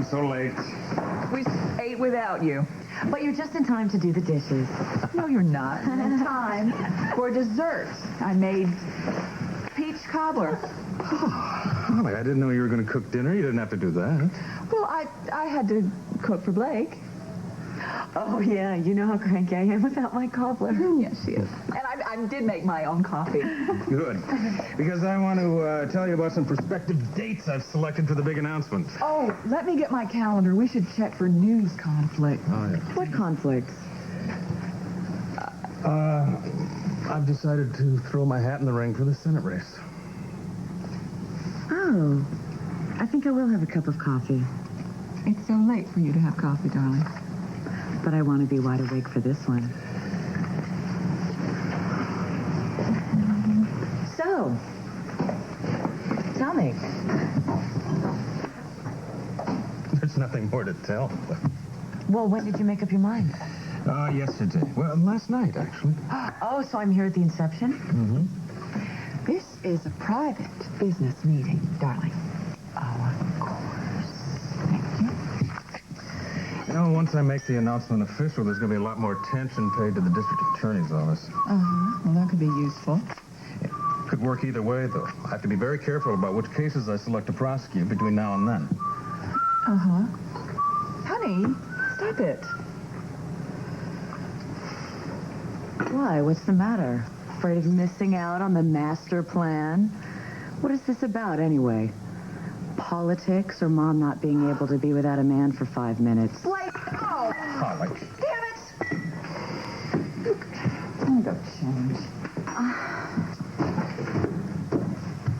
so late. We ate without you. But you're just in time to do the dishes. No, you're not. I'm in time for dessert. I made peach cobbler. Holly, I didn't know you were going to cook dinner. You didn't have to do that. Well, I had to cook for Blake. Oh, yeah. You know how cranky I am without my cobbler. Yes, she is. And I did make my own coffee. Good. Because I want to tell you about some prospective dates I've selected for the big announcement. Oh, let me get my calendar. We should check for news conflict. Oh, yeah. What conflicts? I've decided to throw my hat in the ring for the Senate race. Oh. I think I will have a cup of coffee. It's so late for you to have coffee, darling. But I want to be wide awake for this one. So, tell me. There's nothing more to tell. Well, when did you make up your mind? Yesterday. Well, last night, actually. Oh, so I'm here at the inception? Mm-hmm. This is a private business meeting, darling. Oh, of course. Thank you. You know, once I make the announcement official, there's going to be a lot more attention paid to the district attorney's office. Uh-huh. Well, that could be useful. It could work either way, though. I have to be very careful about which cases I select to prosecute between now and then. Uh-huh. Honey, stop it. Why? What's the matter? Afraid of missing out on the master plan? What is this about, anyway? Politics or Mom not being able to be without a man for 5 minutes? Blake! Oh! Holly. Damn it! I'm going to change.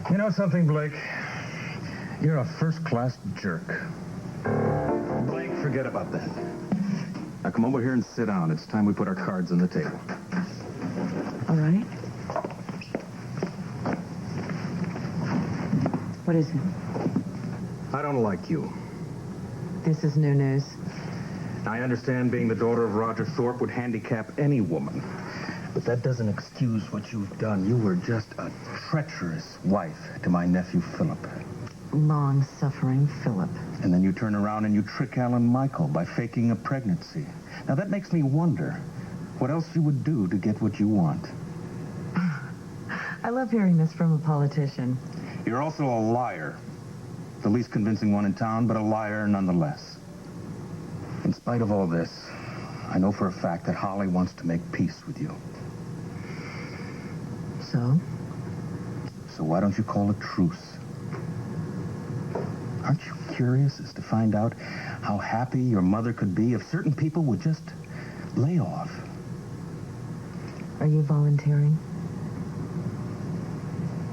You know something, Blake? You're a first-class jerk. Blake, forget about that. Now come over here and sit down. It's time we put our cards on the table. All right. What is it? I don't like you. This is new news. I understand being the daughter of Roger Thorpe would handicap any woman. But that doesn't excuse what you've done. You were just a treacherous wife to my nephew, Philip. Long-suffering Philip. And then you turn around and you trick Alan Michael by faking a pregnancy. Now, that makes me wonder what else you would do to get what you want. I love hearing this from a politician. You're also a liar. The least convincing one in town, but a liar nonetheless. In spite of all this, I know for a fact that Holly wants to make peace with you. So? So why don't you call a truce? Aren't you curious as to find out how happy your mother could be if certain people would just lay off? Are you volunteering?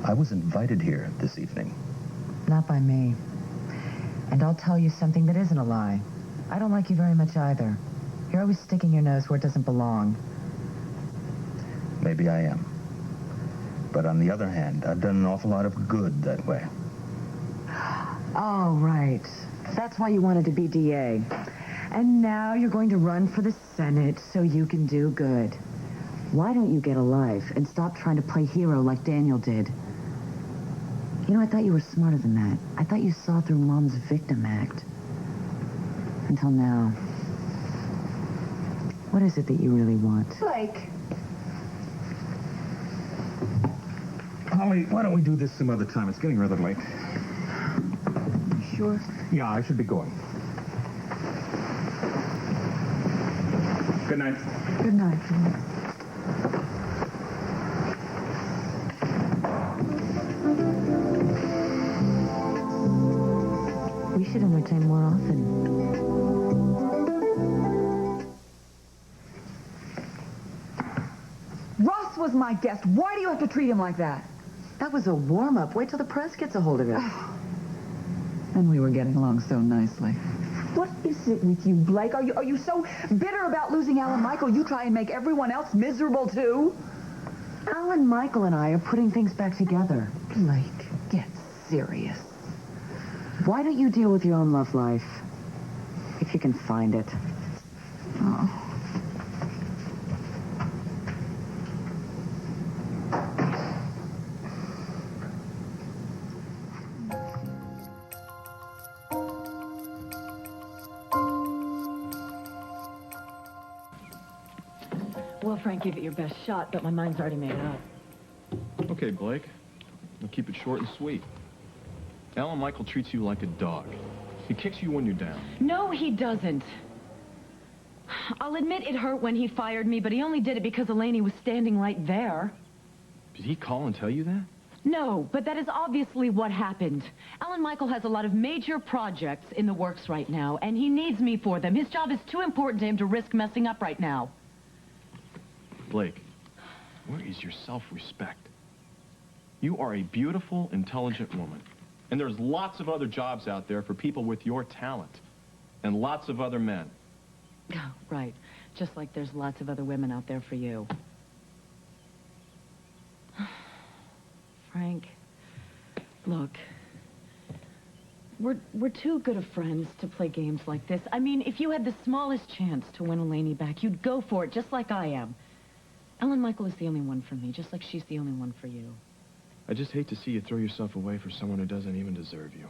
I was invited here this evening. Not by me. And I'll tell you something that isn't a lie. I don't like you very much either. You're always sticking your nose where it doesn't belong. Maybe I am. But on the other hand, I've done an awful lot of good that way. Oh, right. That's why you wanted to be DA. And now you're going to run for the Senate so you can do good. Why don't you get a life and stop trying to play hero like Daniel did? You know, I thought you were smarter than that. I thought you saw through Mom's victim act. Until now. What is it that you really want? Blake. Holly, why don't we do this some other time? It's getting rather late. You sure? Yeah, I should be going. Good night. Good night. Good night. We should entertain more often. Ross was my guest. Why do you have to treat him like that? That was a warm-up. Wait till the press gets a hold of it. And we were getting along so nicely. What is it with you, Blake? Are you so bitter about losing Alan Michael you try and make everyone else miserable, too? Alan Michael and I are putting things back together. Blake, get serious. Why don't you deal with your own love life? If you can find it. Oh. Well, Frank, give it your best shot, but my mind's already made up. Okay, Blake. I'll keep it short and sweet. Alan Michael treats you like a dog. He kicks you when you're down. No, he doesn't. I'll admit it hurt when he fired me, but he only did it because Eleni was standing right there. Did he call and tell you that? No, but that is obviously what happened. Alan Michael has a lot of major projects in the works right now, and he needs me for them. His job is too important to him to risk messing up right now. Blake, where is your self-respect? You are a beautiful, intelligent woman. And there's lots of other jobs out there for people with your talent. And lots of other men. Oh, right. Just like there's lots of other women out there for you. Frank, look. We're too good of friends to play games like this. I mean, if you had the smallest chance to win Eleni back, you'd go for it, just like I am. Alan Michael is the only one for me, just like she's the only one for you. I just hate to see you throw yourself away for someone who doesn't even deserve you.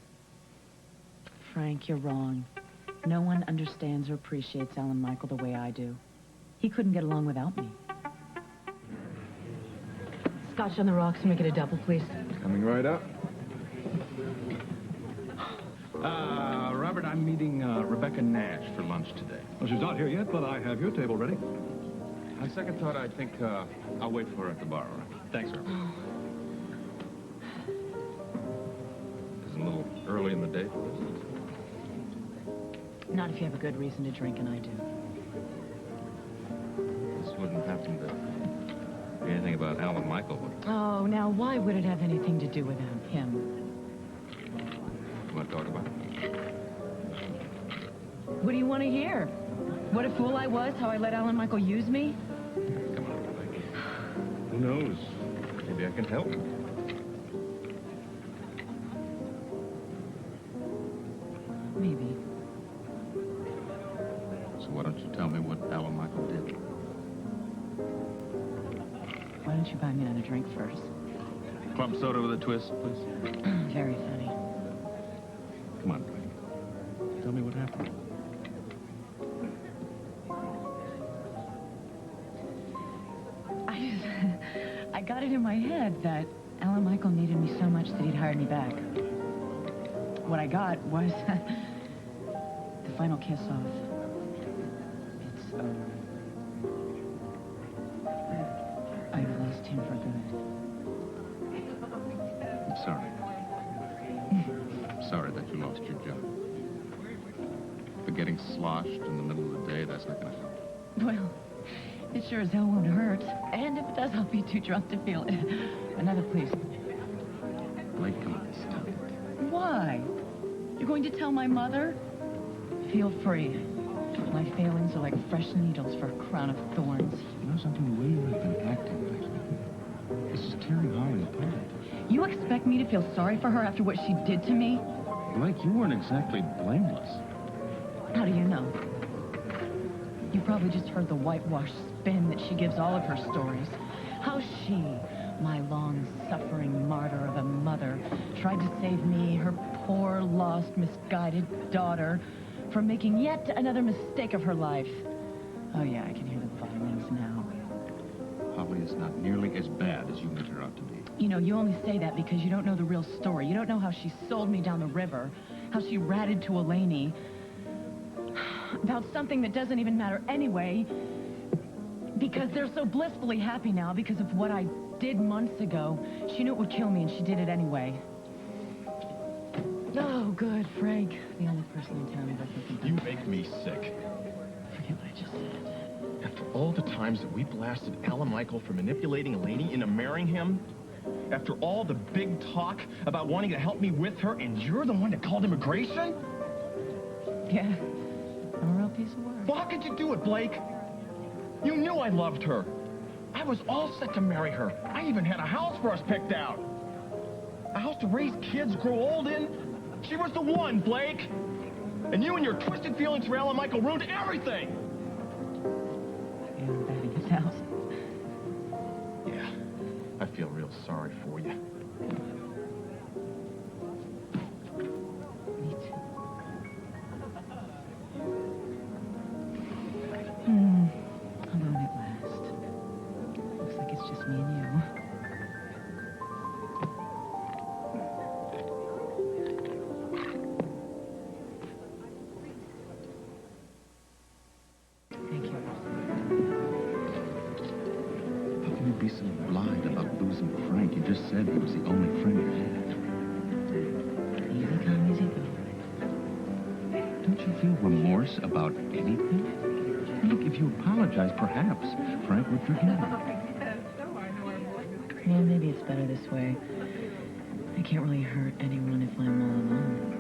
Frank, you're wrong. No one understands or appreciates Alan Michael the way I do. He couldn't get along without me. Scotch on the rocks, make it a double, please. Coming right up. Robert, I'm meeting Rebecca Nash for lunch today. Well, she's not here yet, but I have your table ready. On second thought, I think I'll wait for her at the bar. Thanks, Robert. It's a little early in the day for this. Not if you have a good reason to drink, and I do. This wouldn't happen to be anything about Alan Michael, would it? Oh, now why would it have anything to do with him? You want to talk about it? What do you want to hear? What a fool I was, how I let Alan Michael use me? Come on, Rebecca. Who knows? Maybe I can help. Maybe. So why don't you tell me what Alan Michael did? Why don't you buy me another drink first? Club soda with a twist, please. Very funny. Come on, Rebecca. Tell me what happened. I got it in my head that Alan Michael needed me so much that he'd hired me back. What I got was the final kiss off. It's over. I've lost him for good. I'm sorry. I'm sorry that you lost your job. But getting sloshed in the middle of the day, that's not going to help. Well, it sure as hell won't hurt. And if it does, I'll be too drunk to feel it. Another, please. Blake, come on, stop it. Why? You're going to tell my mother? Feel free. My failings are like fresh needles for a crown of thorns. You know something? The way you have been acting lately, this is tearing Holly apart. You expect me to feel sorry for her after what she did to me? Blake, you weren't exactly blameless. How do you know? You probably just heard the whitewash spin that she gives all of her stories. How she, my long-suffering martyr of a mother, tried to save me, her poor, lost, misguided daughter, from making yet another mistake of her life. Oh, yeah, I can hear the violins now. Holly is not nearly as bad as you make her out to be. You know, you only say that because you don't know the real story. You don't know how she sold me down the river, how she ratted to Eleni, about something that doesn't even matter anyway, because they're so blissfully happy now because of what I did months ago. She knew it would kill me, and she did it anyway. Oh, good, Frank. The only person in town who doesn't think You make me sick. Forget what I just said. After all the times that we blasted Alan Michael for manipulating Eleni into marrying him, after all the big talk about wanting to help me with her, and you're the one that called immigration? Yeah, I'm a real piece of work. Well, how could you do it, Blake? You knew I loved her. I was all set to marry her. I even had a house for us picked out. A house to raise kids, grow old in. She was the one, Blake. And you and your twisted feelings for Alan Michael ruined everything. Yeah, I'm betting $1,000. Yeah, I feel real sorry for you. Me too. Alone at last. just me and you. Thank you. How can you be so blind about losing Frank? You just said he was the only friend you had. Easy come, easy go. Don't you feel remorse about anything? Look, if you apologize, perhaps Frank would forgive you. Yeah, maybe it's better this way. I can't really hurt anyone if I'm all alone.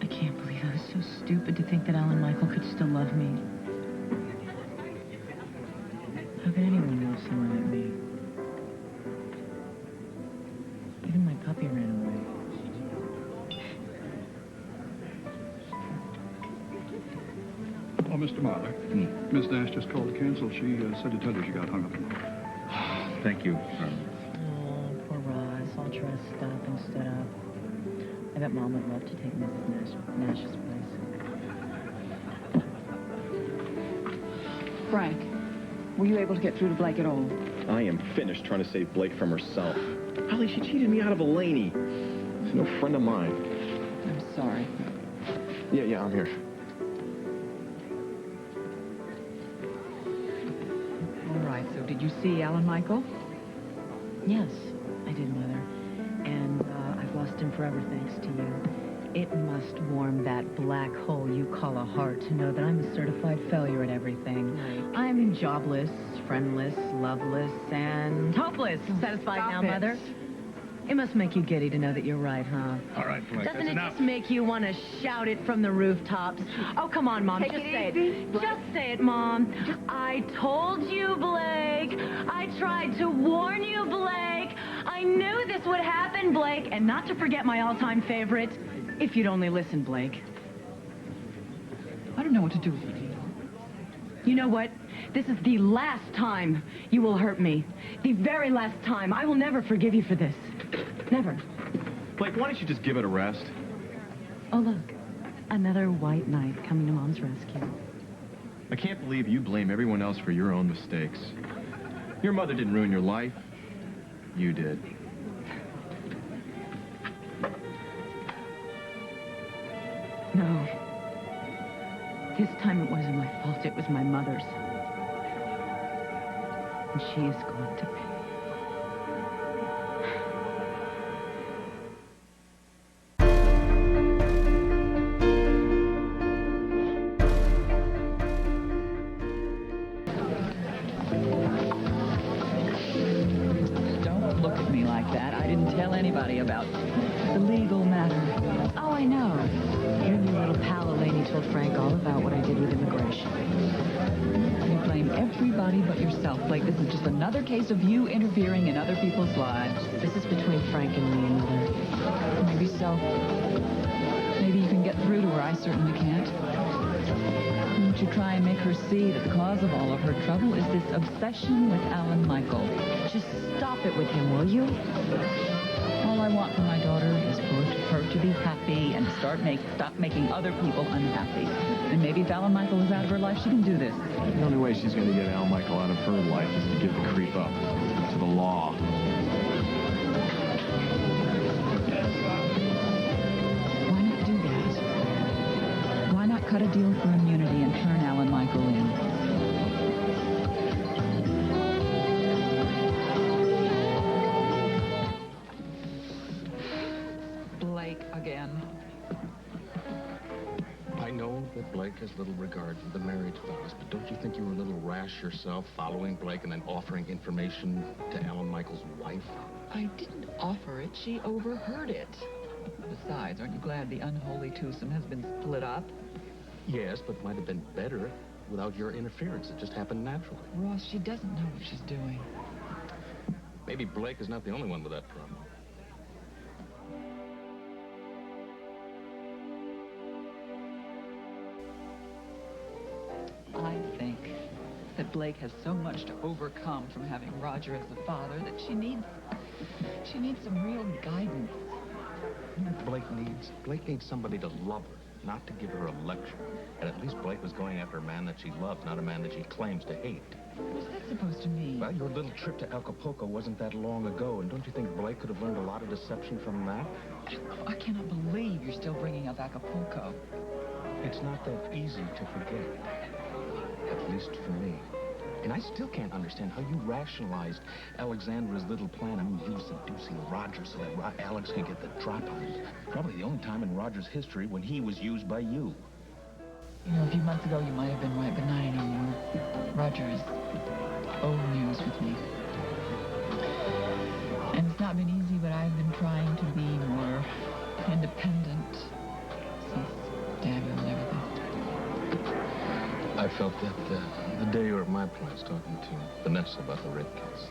I can't believe I was so stupid to think that Alan Michael could still love me. How could anyone love someone like me? Even my puppy ran away. Oh, Mr. Marler. Miss Nash just called to cancel. She said to tell you she got hung up. Thank you. Oh, poor Roz, all dressed up and stood up. I bet Mom would love to take Mrs. Nash's place. Frank, were you able to get through to Blake at all? I am finished trying to save Blake from herself. Holly, she cheated me out of Elaney. She's no friend of mine. I'm sorry. Yeah, I'm here. All right, so did you see Alan Michael? Yes, I did, Mother. And I've lost him forever thanks to you. It must warm that black hole you call a heart to know that I'm a certified failure at everything. Right. I'm jobless, friendless, loveless, and hopeless. Satisfied now, Mother? It must make you giddy to know that you're right, huh? All right, Blake, Doesn't that's it enough. just make you want to shout it from the rooftops? Oh, come on, Mom. Just say it. Just say it, Mom. I told you, Blake. I tried to warn you, Blake. I knew this would happen, Blake. And not to forget my all-time favorite, if you'd only listen, Blake. I don't know what to do with you. You know what? This is the last time you will hurt me. The very last time. I will never forgive you for this. Never. Blake, why don't you just give it a rest? Oh, look. Another white knight coming to Mom's rescue. I can't believe you blame everyone else for your own mistakes. Your mother didn't ruin your life. You did. No. This time it wasn't my fault. It was my mother's. And she is going to pay. Don't look at me like that. I didn't tell anybody about the legal matter. Oh, I know. Your new little pal Elaney told Frank all about what I did with immigration. You blame everybody but yourself, Blake. This is just another case of you interfering in other people's lives. This is between Frank and me, Mother. Maybe so. Maybe you can get through to her. I certainly can't. Won't you try and make her see that the cause of all of her trouble is this obsession with Alan Michael? Just stop it with him, will you? All I want for my daughter is for her to be happy and stop making other people unhappy. And maybe if Alan Michael is out of her life, she can do this. The only way she's going to get Al Michael out of her life is to give the creep up to the law. Why not do that? Why not cut a deal for immunity and turn Alan Michael in? Blake again. I know that Blake has little regard for the marriage vows, but don't you think you were a little rash yourself following Blake and then offering information to Alan Michael's wife? I didn't offer it. She overheard it. Besides, aren't you glad the unholy twosome has been split up? Yes, but it might have been better without your interference. It just happened naturally. Ross, she doesn't know what she's doing. Maybe Blake is not the only one with that problem. I think that Blake has so much to overcome from having Roger as a father that she needs some real guidance. You know what Blake needs somebody to love her. not to give her a lecture. And at least Blake was going after a man that she loved, not a man that she claims to hate. What's that supposed to mean? Well, your little trip to Acapulco wasn't that long ago, and don't you think Blake could have learned a lot of deception from that? I cannot believe you're still bringing up Acapulco. It's not that easy to forget. At least for me. And I still can't understand how you rationalized Alexandra's little plan. I mean, you seducing Roger so that Alex could get the drop on him. Probably the only time in Roger's history when he was used by you. You know, a few months ago you might have been right, but not anymore. Roger is old news with me. And it's not been easy, but I've been trying to be more independent since Dad and everything. I felt that the day you were at my place talking to Vanessa about the rape case.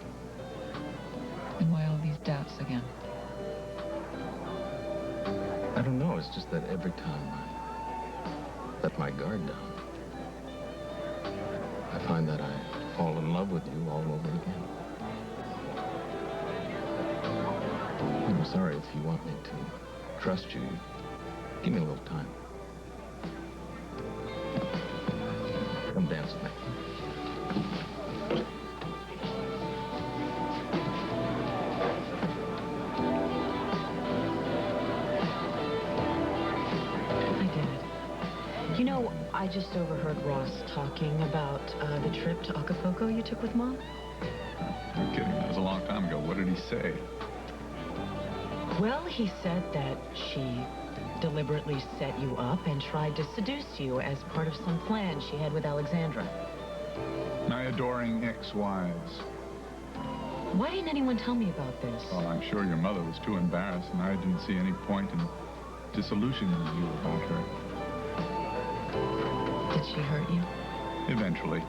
And why all these doubts again? I don't know. It's just that every time I let my guard down, I find that I fall in love with you all over again. I'm sorry if you want me to trust you. Give me a little time. Come dance with me. You know, I just overheard Ross talking about the trip to Acapulco you took with Mom. You're kidding. That was a long time ago. What did he say? Well, he said that she deliberately set you up and tried to seduce you as part of some plan she had with Alexandra. My adoring ex-wives. Why didn't anyone tell me about this? Well, I'm sure your mother was too embarrassed, and I didn't see any point in disillusioning you about her. Did she hurt you? Eventually.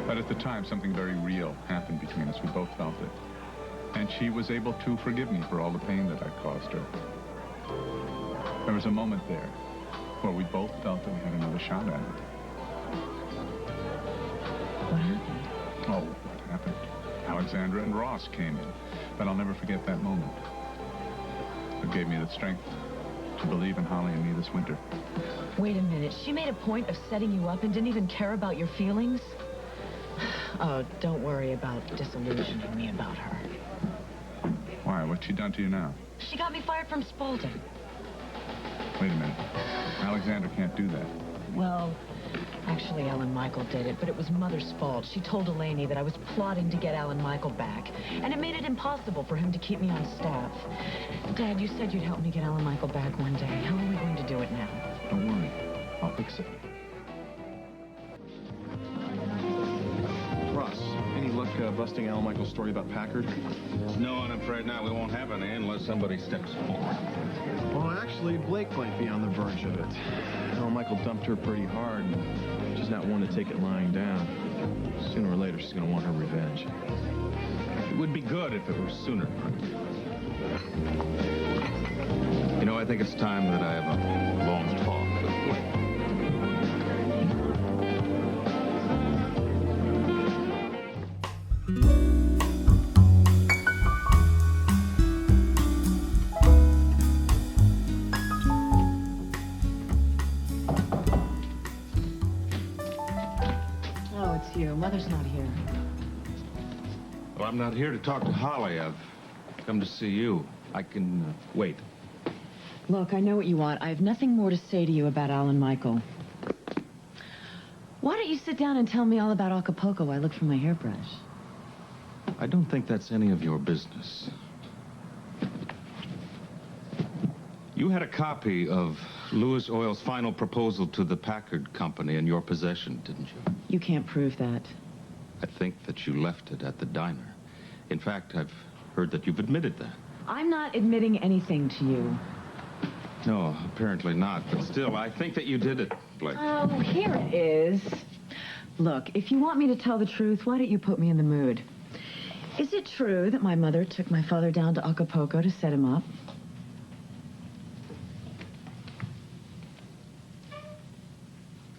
But at the time, something very real happened between us. We both felt it. And she was able to forgive me for all the pain that I caused her. There was a moment there where we both felt that we had another shot at it. What happened? Oh, what happened? Alexandra and Ross came in. But I'll never forget that moment. It gave me the strength to believe in Holly and me this winter. Wait a minute. She made a point of setting you up and didn't even care about your feelings? Oh, don't worry about disillusioning me about her. Why? What's she done to you now? She got me fired from Spalding. Wait a minute. Alexandra can't do that. Well, actually, Alan Michael did it, but it was Mother's fault. She told Delaney that I was plotting to get Alan Michael back, and it made it impossible for him to keep me on staff. Dad, you said you'd help me get Alan Michael back one day. How are we going to do it now? Don't worry. I'll fix it. Ross, any luck busting Al Michael's story about Packard? No, I'm afraid not. We won't have any unless somebody steps forward. Well, actually, Blake might be on the verge of it. Al Michael dumped her pretty hard, and she's not one to take it lying down. Sooner or later, she's going to want her revenge. It would be good if it were sooner. You know, I think it's time that I have a long talk with Blake. Oh, it's you. Mother's not here. Well, I'm not here to talk to Holly. I've come to see you. I can wait. Look, I know what you want. I have nothing more to say to you about Alan Michael. Why don't you sit down and tell me all about Acapulco while I look for my hairbrush? I don't think that's any of your business. You had a copy of Lewis Oil's final proposal to the Packard Company in your possession, didn't you? You can't prove that. I think that you left it at the diner. In fact, I've heard that you've admitted that. I'm not admitting anything to you. No, apparently not. But still, I think that you did it, Blake. Oh, here it is. Look, if you want me to tell the truth, why don't you put me in the mood? Is it true that my mother took my father down to Acapulco to set him up?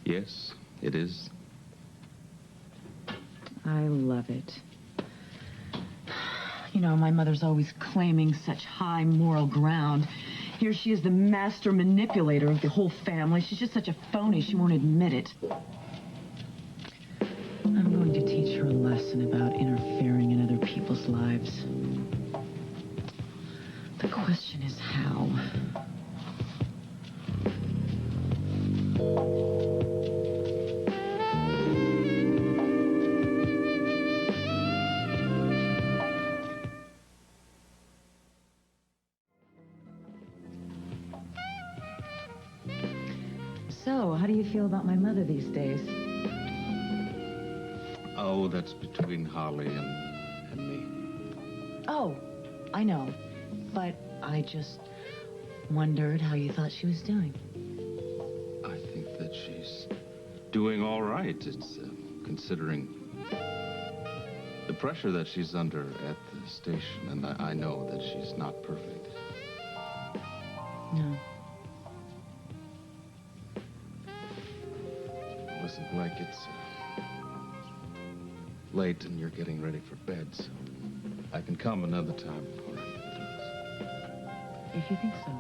Yes, it is. I love it. You know, my mother's always claiming such high moral ground. Here she is, the master manipulator of the whole family. She's just such a phony, she won't admit it. I'm going to teach her a lesson about interfering in other people's lives. The question is how. So, how do you feel about my mother these days? Oh, that's between Holly and me. Oh, I know. But I just wondered how you thought she was doing. I think that she's doing all right. It's considering the pressure that she's under at the station, and I know that she's not perfect. No. Listen, Blake, it's late and you're getting ready for bed, so I can come another time. All right. If you think so.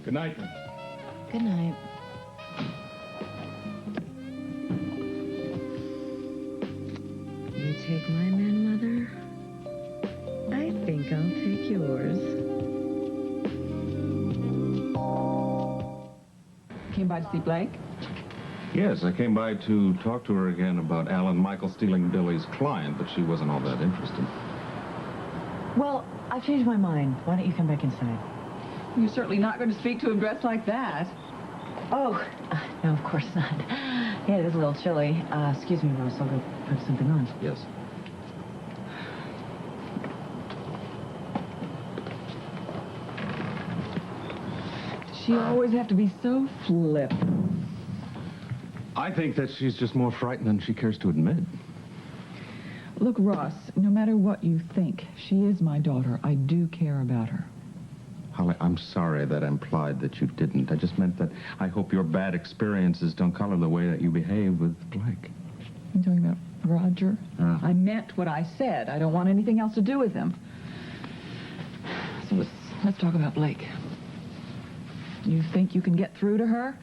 Good night, then. Good night. You take my man, Mother. I think I'll take yours. Came by to see Blake? Yes, I came by to talk to her again about Alan Michael stealing Billy's client, but she wasn't all that interested. Well, I've changed my mind. Why don't you come back inside? You're certainly not going to speak to him dressed like that. Oh, no, of course not. Yeah, it is a little chilly. Excuse me, Rose. I'll go put something on. Yes. She always have to be so flip. I think that she's just more frightened than she cares to admit. Look, Ross, no matter what you think, she is my daughter. I do care about her. Holly, I'm sorry that implied that you didn't. I just meant that I hope your bad experiences don't color the way that you behave with Blake. You talking about Roger? I meant what I said. I don't want anything else to do with him. So let's talk about Blake. You think you can get through to her?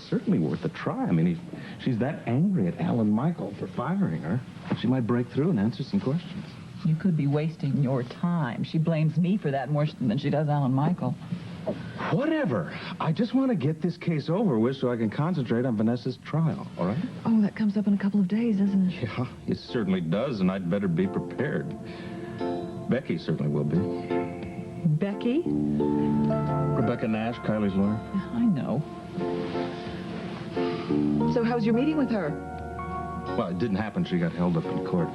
Certainly worth a try. I mean, if she's that angry at Alan Michael for firing her, she might break through and answer some questions. You could be wasting your time. She blames me for that more than she does Alan Michael. Whatever. I just want to get this case over with so I can concentrate on Vanessa's trial, all right? Oh, that comes up in a couple of days, doesn't it? Yeah, it certainly does, and I'd better be prepared. Becky certainly will be. Becky? Rebecca Nash, Kylie's lawyer. I know. So how's your meeting with her? Well, it didn't happen. She got held up in court.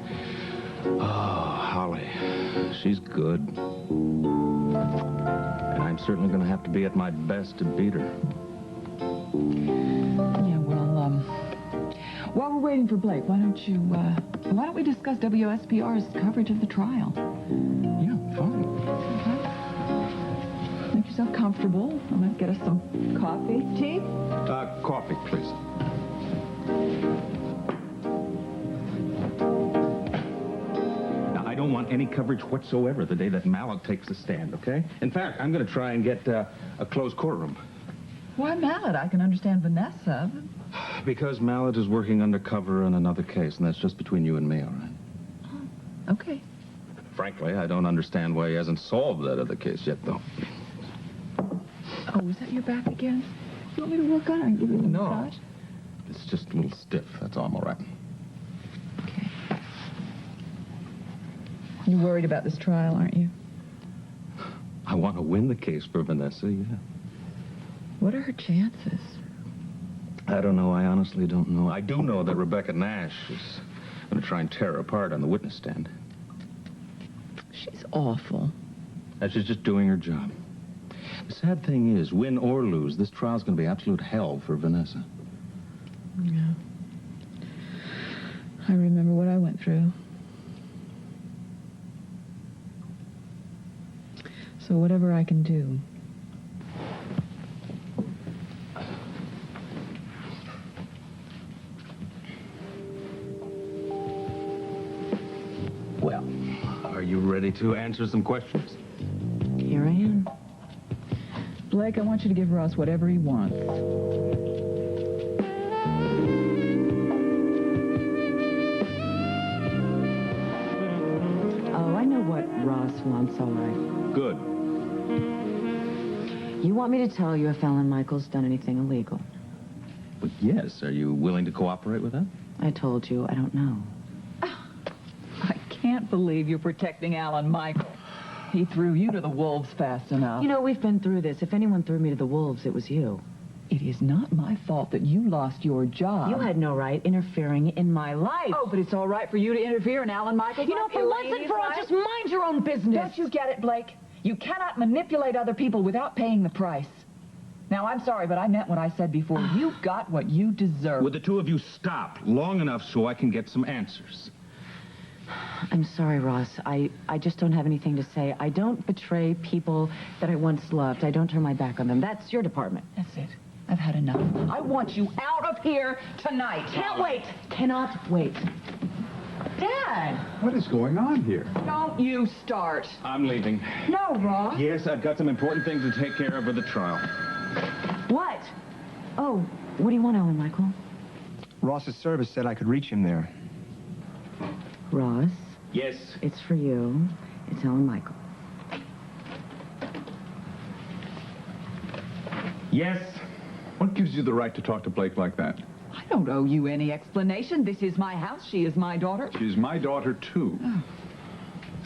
Oh, Holly, she's good. And I'm certainly going to have to be at my best to beat her. Yeah, well, while we're waiting for Blake, why don't we discuss WSPR's coverage of the trial? Yeah, fine. Okay. Make yourself comfortable. I'm going to get us some coffee. Tea? Coffee, please. Now, I don't want any coverage whatsoever the day that Mallet takes the stand, okay? In fact, I'm going to try and get a closed courtroom. Why Mallet? I can understand Vanessa. Because Mallet is working undercover in another case, and that's just between you and me, all right? Oh, okay. Frankly, I don't understand why he hasn't solved that other case yet, though. Oh, is that your back again? You want me to work on it? I'll give you a massage? It's just a little stiff. That's all. I'm all right. Okay. You're worried about this trial, aren't you? I want to win the case for Vanessa, yeah. What are her chances? I don't know. I honestly don't know. I do know that Rebecca Nash is going to try and tear her apart on the witness stand. She's awful. And she's just doing her job. The sad thing is, win or lose, this trial's going to be absolute hell for Vanessa. Yeah. I remember what I went through. So whatever I can do. Well, you ready to answer some questions? Here I am. Blake, I want you to give Ross whatever he wants. Oh, I know what Ross wants, all right. Good. You want me to tell you if Alan Michael's done anything illegal? But yes, are you willing to cooperate with that? I told you, I don't know. I can't believe you're protecting Alan Michael. He threw you to the wolves fast enough. You know, we've been through this. If anyone threw me to the wolves, it was you. It is not my fault that you lost your job. You had no right interfering in my life. Oh, but it's all right for you to interfere in Alan Michael's You know, life. for once and for all, just mind your own business. Don't you get it, Blake? You cannot manipulate other people without paying the price. Now, I'm sorry, but I meant what I said before. You got what you deserve. Would the two of you stop long enough so I can get some answers? I'm sorry, Ross. I just don't have anything to say. I don't betray people that I once loved. I don't turn my back on them. That's your department. That's it. I've had enough. I want you out of here tonight. Can't wait. Cannot wait. Dad! What is going on here? Don't you start. I'm leaving. No, Ross. Yes, I've got some important things to take care of with the trial. What? Oh, what do you want, Alan Michael? Ross's service said I could reach him there. Ross, Yes. it's for you. It's Alan Michael. Yes. What gives you the right to talk to Blake like that? I don't owe you any explanation. This is my house. She is my daughter. She's my daughter, too.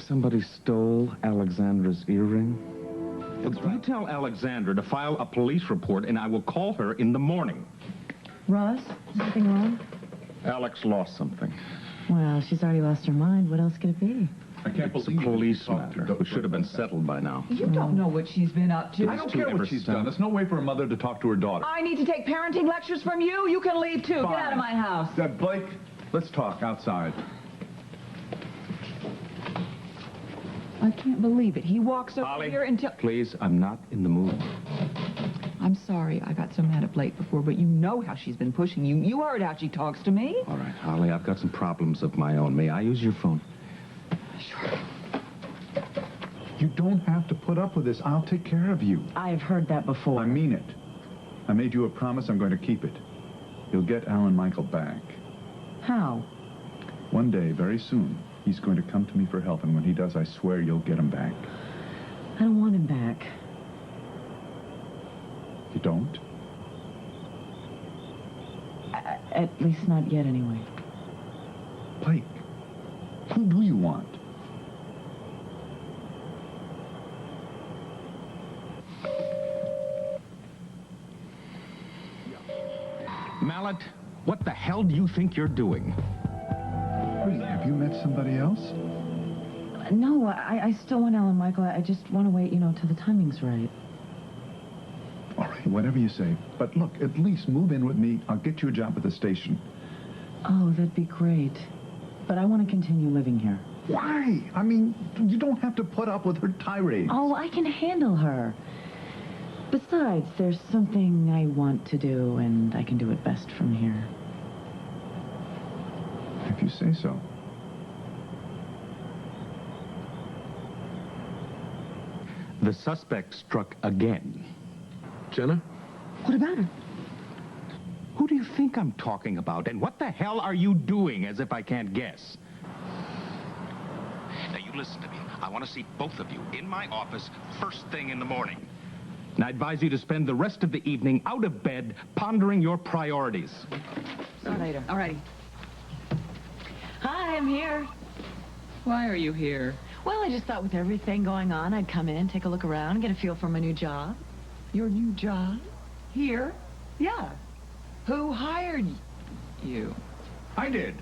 Somebody stole Alexandra's earring? You tell Alexandra to file a police report, and I will call her in the morning. Ross, is anything wrong? Alex lost something. Well, she's already lost her mind. What else could it be? I can't It's a believe you police talked to matter, which should have been like that. settled by now. You don't know what she's been up to. I don't two care ever what she's stop. done. There's no way for a mother to talk to her daughter. I need to take parenting lectures from you. You can leave, too. Get out of my house. Blake, let's talk outside. I can't believe it. He walks over Holly, here until... please, I'm not in the mood. I'm sorry I got so mad at Blake before, but you know how she's been pushing you. You heard how she talks to me. All right, Holly, I've got some problems of my own. May I use your phone? Sure. You don't have to put up with this. I'll take care of you. I've heard that before. I mean it. I made you a promise. I'm going to keep it. You'll get Alan Michael back. How? One day, very soon, he's going to come to me for help, and when he does, I swear you'll get him back. I don't want him back. You don't? At least not yet, anyway. Blake, who do you want? Mallet, what the hell do you think you're doing? Really, have you met somebody else? No, I still want Alan Michael. I just want to wait, till the timing's right. All right, whatever you say. But look, at least move in with me. I'll get you a job at the station. Oh, that'd be great. But I want to continue living here. Why? I mean, you don't have to put up with her tirades. Oh, I can handle her. Besides, there's something I want to do, and I can do it best from here. If you say so. The suspect struck again. Jenna? What about her? Who do you think I'm talking about? And what the hell are you doing, as if I can't guess? Now, you listen to me. I want to see both of you in my office first thing in the morning. And I advise you to spend the rest of the evening out of bed pondering your priorities. See you later. All righty. Hi, I'm here. Why are you here? Well, I just thought with everything going on, I'd come in, take a look around, get a feel for my new job. Your new job? Here? Yeah. Who hired you? I did.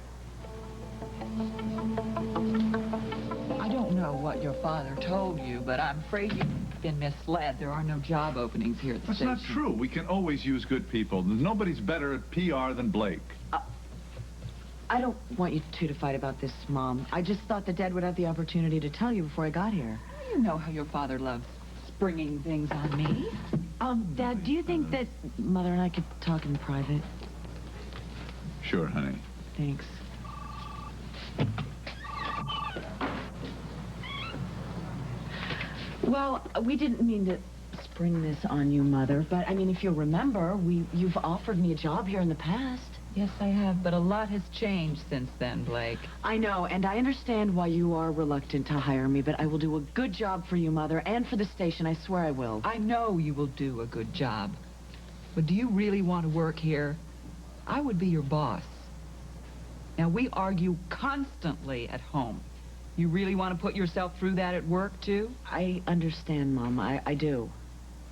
I don't know what your father told you, but I'm afraid you've been misled. There are no job openings here at the That's station. not true. We can always use good people. Nobody's better at PR than Blake. I don't want you two to fight about this, Mom. I just thought that Dad would have the opportunity to tell you before I got here. You know how your father loves springing things on me. Dad, do you think that Mother and I could talk in private? Sure, honey. Thanks. Well, we didn't mean to spring this on you, Mother, but, I mean, if you'll remember, you've offered me a job here in the past. Yes, I have, but a lot has changed since then, Blake. I know, and I understand why you are reluctant to hire me, but I will do a good job for you, Mother, and for the station. I swear I will. I know you will do a good job. But do you really want to work here? I would be your boss. Now, we argue constantly at home. You really want to put yourself through that at work, too? I understand, Mom. I do.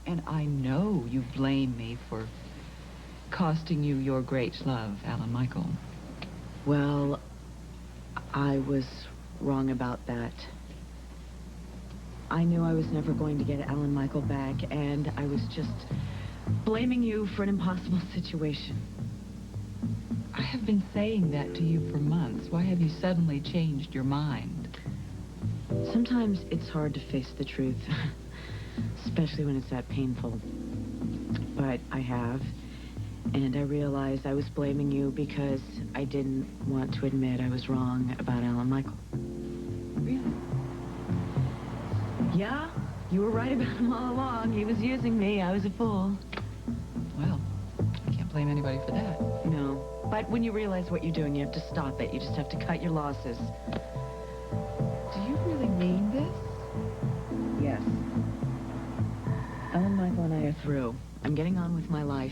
And I know you blame me for costing you your great love, Alan Michael. Well, I was wrong about that. I knew I was never going to get Alan Michael back, and I was just blaming you for an impossible situation. I have been saying that to you for months. Why have you suddenly changed your mind? Sometimes it's hard to face the truth, especially when it's that painful. But I have, and I realized I was blaming you because I didn't want to admit I was wrong about Alan Michael. Really? Yeah, you were right about him all along. He was using me. I was a fool. Well, I can't blame anybody for that. No, but when you realize what you're doing, you have to stop it. You just have to cut your losses. Do you really mean this? Yes. Alan Michael and I are through. I'm getting on with my life.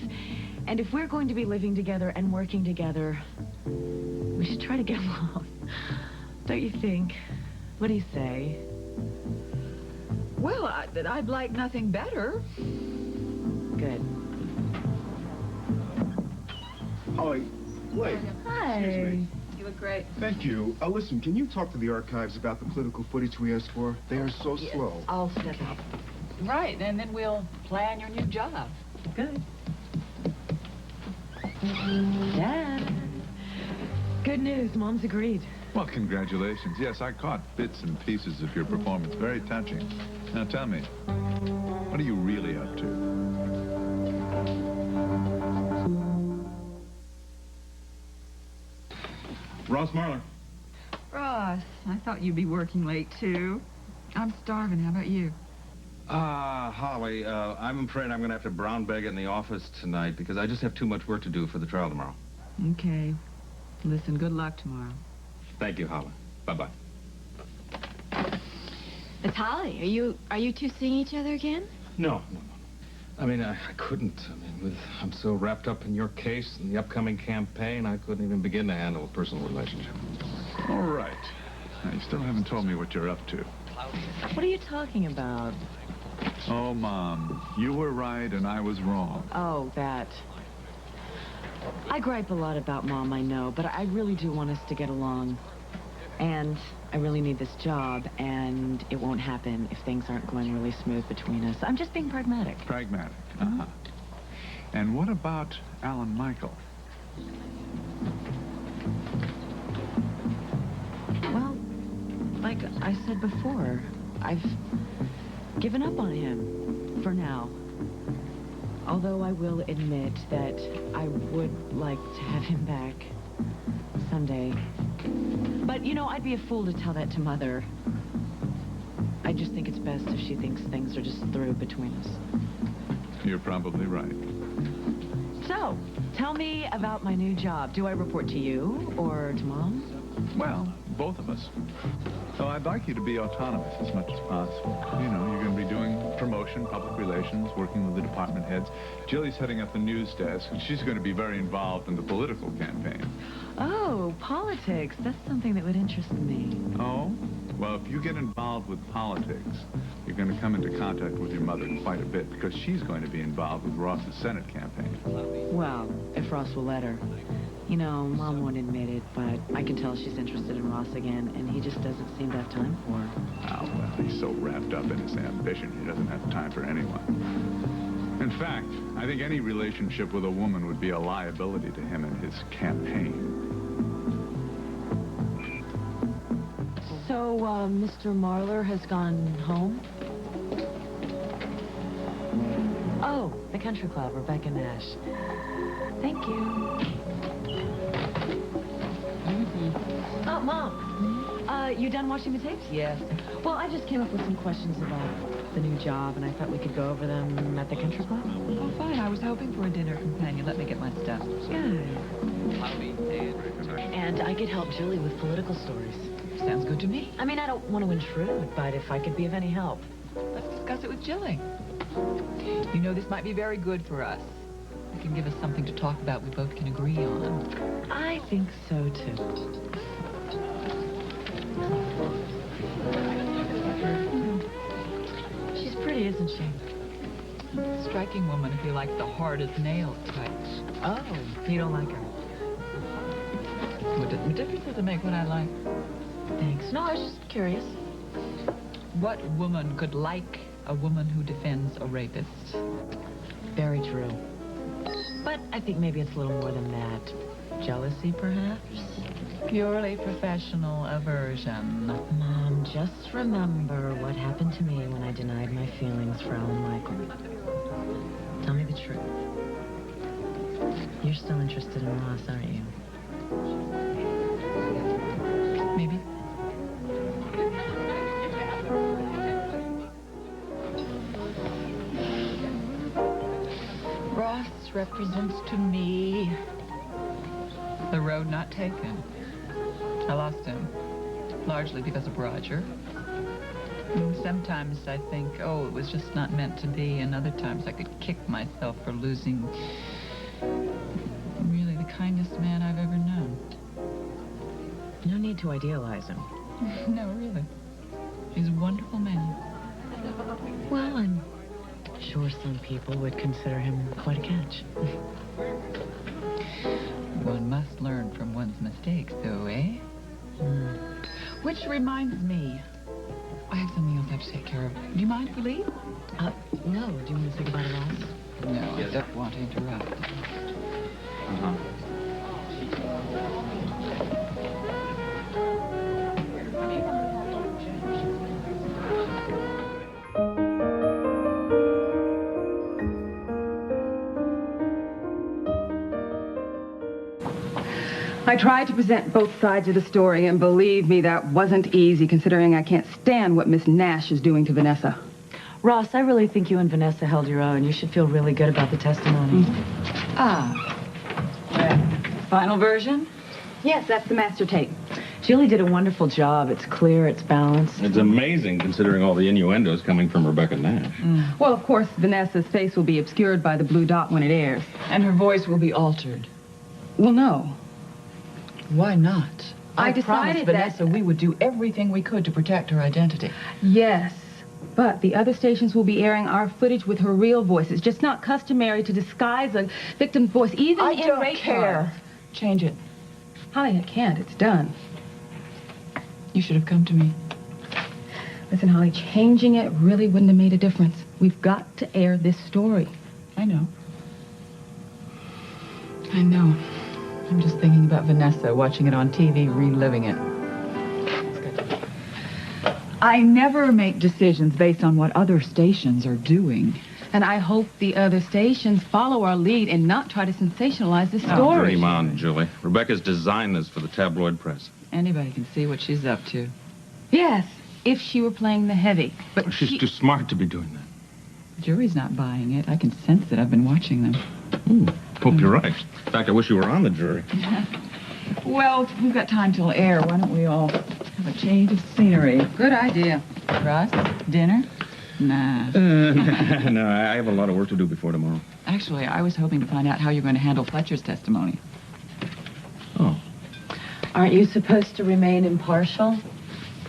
And if we're going to be living together and working together, we should try to get along. Don't you think? What do you say? Well, I'd like nothing better. Good. Hi, Blake. Hi. Excuse me. You look great. Thank you. Listen, can you talk to the archives about the political footage we asked for? They are so slow. I'll step out. Right, and then we'll plan your new job. Good. Dad. Good news. Mom's agreed. Well, congratulations. Yes, I caught bits and pieces of your performance. Very touching. Now tell me, what are you really up to? Ross Marler. Ross, I thought you'd be working late, too. I'm starving. How about you? Holly, I'm afraid I'm going to have to brown bag in the office tonight because I just have too much work to do for the trial tomorrow. Okay. Listen, good luck tomorrow. Thank you, Holly. Bye-bye. It's Holly. Are you two seeing each other again? No. I mean, I couldn't. I mean, I'm so wrapped up in your case and the upcoming campaign, I couldn't even begin to handle a personal relationship. All right. Now, you still haven't told me what you're up to. What are you talking about? Oh, Mom, you were right and I was wrong. Oh, that. I gripe a lot about Mom, I know, but I really do want us to get along. And I really need this job, and it won't happen if things aren't going really smooth between us. I'm just being pragmatic. Pragmatic. Uh-huh. And what about Alan Michael? Well, like I said before, I've given up on him for now. Although I will admit that I would like to have him back someday. But, you know, I'd be a fool to tell that to Mother. I just think it's best if she thinks things are just through between us. You're probably right. So, tell me about my new job. Do I report to you or to Mom? Well, both of us. So I'd like you to be autonomous as much as possible. You know, you're going to be doing promotion, public relations, working with the department heads. Jilly's heading up the news desk, and she's going to be very involved in the political campaign. Oh, politics. That's something that would interest me. Oh? Well, if you get involved with politics, you're going to come into contact with your mother quite a bit because she's going to be involved with Ross's Senate campaign. Well, if Ross will let her. You know, Mom won't admit it, but I can tell she's interested in Ross again, and he just doesn't seem to have time for her. Oh, well, he's so wrapped up in his ambition, he doesn't have time for anyone. In fact, I think any relationship with a woman would be a liability to him in his campaign. So, Mr. Marler has gone home? Oh, the country club, Rebecca Nash. Thank you. Oh, Mom. You done watching the tapes? Yes. Well, I just came up with some questions about the new job, and I thought we could go over them at the country club. Oh, fine. I was hoping for a dinner companion. Let me get my stuff. Good. And I could help Julie with political stories. Sounds good to me. I mean, I don't want to intrude, but if I could be of any help. Let's discuss it with Jilly. You know, this might be very good for us. It can give us something to talk about we both can agree on. I think so, too. She's pretty, isn't she? Striking woman if you like the hard as nails type. Oh, you don't like her? What difference does it make what I like? Thanks. No, I was just curious. What woman could like a woman who defends a rapist? Very true. But I think maybe it's a little more than that. Jealousy, perhaps? Purely professional aversion. Mom, just remember what happened to me when I denied my feelings for Alan Michael. Tell me the truth. You're still interested in Ross, aren't you? Maybe. Ross represents to me the road not taken. I lost him, largely because of Roger. Sometimes I think, oh, it was just not meant to be, and other times I could kick myself for losing really the kindest man I've ever known. No need to idealize him. No, really. He's a wonderful man. Well, I'm sure some people would consider him quite a catch. One must learn from one's mistakes, though, eh? Which reminds me, I have something else I have to take care of. Do you mind if we leave? No. Do you want to say goodbye to Ross? No, I don't want to interrupt. I tried to present both sides of the story, and believe me, that wasn't easy, considering I can't stand what Miss Nash is doing to Vanessa. Ross, I really think you and Vanessa held your own. You should feel really good about the testimony. Final version? Yes, that's the master tape. Julie did a wonderful job. It's clear, it's balanced. It's amazing, considering all the innuendos coming from Rebecca Nash. Well, of course, Vanessa's face will be obscured by the blue dot when it airs. And her voice will be altered. Well, no. Why not? I promised decided Vanessa we would do everything we could to protect her identity. Yes, but the other stations will be airing our footage with her real voice. It's just not customary to disguise a victim's voice, even I in don't rape care. trials. Change it. Holly, I can't. It's done. You should have come to me. Listen, Holly, changing it really wouldn't have made a difference. We've got to air this story. I know. I know. I'm just thinking about Vanessa, watching it on TV, reliving it. I never make decisions based on what other stations are doing. And I hope the other stations follow our lead and not try to sensationalize this story. Dream on, Julie. Rebecca's designed this for the tabloid press. Anybody can see what she's up to. Yes, if she were playing the heavy. But She's too smart to be doing that. The jury's not buying it. I can sense it. I've been watching them. Hope you're right. In fact, I wish you were on the jury. Well, we've got time till air. Why don't we all have a change of scenery? Good idea. Ross, dinner? Nah. No, I have a lot of work to do before tomorrow. Actually, I was hoping to find out how you're going to handle Fletcher's testimony. Oh. Aren't you supposed to remain impartial?